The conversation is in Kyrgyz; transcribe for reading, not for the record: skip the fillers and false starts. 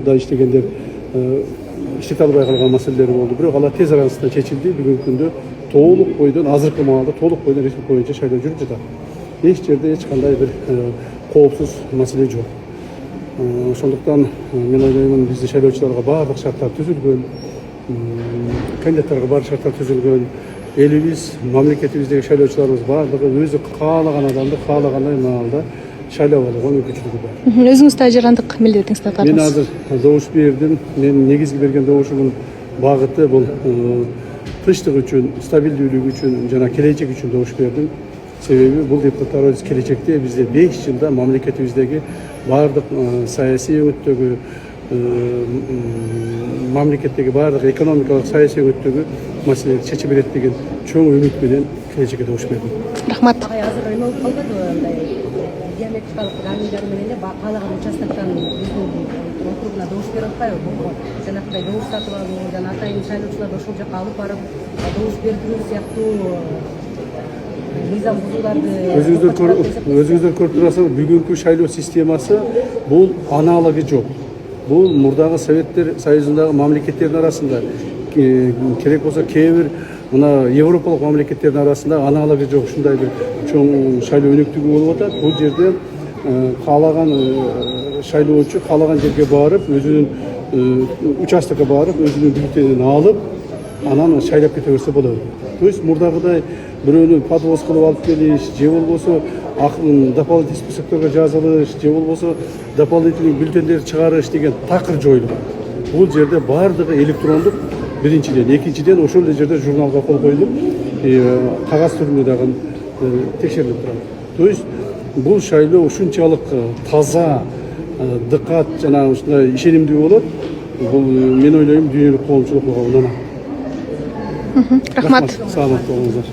да иштегендер иштете албай калган маселелер болду. Бирок алар тез арасында чечилди. Бүгүнкү күндө толук бойдон азыркы маалда толук бойдон республика боюнча шайлоо жүрүп жатат. Эч жерде эч кандай бир коопсуз маселе жок. Ошондуктан мен ойлоймун бизде шайлоочуларга баардык шарттар түзүлгөн, кандидаттарга баардык шарттар түзүлгөн. Элибиз, мамлекетибиздеги шайлоочуларыбыз баардыгы өзү каалаган адамды каалагандай маалда шайлап алууга мүмкүнчүлүгү бар. Өзүңүз жарандык милдетиңизди атадыңыз. Мен азыр добуш бердим. Мен негизги берген добушумдун багыты бул тынчтык үчүн, стабилдүүлүк үчүн жана келечек үчүн добуш бердим. Себеби бул депутаттарыбыз келечекте бизде 5 жылда мамлекетибиздеги баардык саясий өңүттөгү, мамлекеттеги баардык экономикалык саясий өңүттөгү маселелерди чечип берет деген чоң үмүт менен келечекке добуш бердим. Рахмат. Азыр эме болуп калбады, андай диалектикалык рамилер менен эле каалаган участоктон биздин округуна добуш берип атпайбы? Жанагындай добуш сатып алуу жана атайын шайлоочуларды ошол жака алып барып добуш бердирүү сыяктуу мыйзам бузууларды өзүңүздөр көрүп турасыздар, бүгүнкү шайлоо системасы бул аналоги жок. Бул мурдагы Советтер Союзундагы мамлекеттердин арасында керек болсо кээ бир мына Европалык мамлекеттердин арасында аналоги жок ушундай бир чоң шайлоо өнүктүгү болуп атат. Бул жерде каалаган шайлоочу каалаган жерге барып, өзүнүн участокко барып, өзүнүн бюллетенин алып, анан шайлап кете берсе болот. То есть мурдагыдай бирөөнү подвоз кылып алып келиш, же болбосо дополнительный списокторго жазылыш, же болбосо дополнительный бюллетендерди чыгарыш деген такыр жоюлган. Бул жерде баардыгы электрондук биринчиден, экинчиден ошол эле жерде журналга кол коюлуп, кагаз түрүндө дагы текшерилип турат. То есть бул шайлоо ушунчалык таза, дыкат жана ушундай ишенимдүү болот. Бул мен ойлойм дүйнөлүк коомчулукка уланат. Рахмат. Саламат болуңуздар.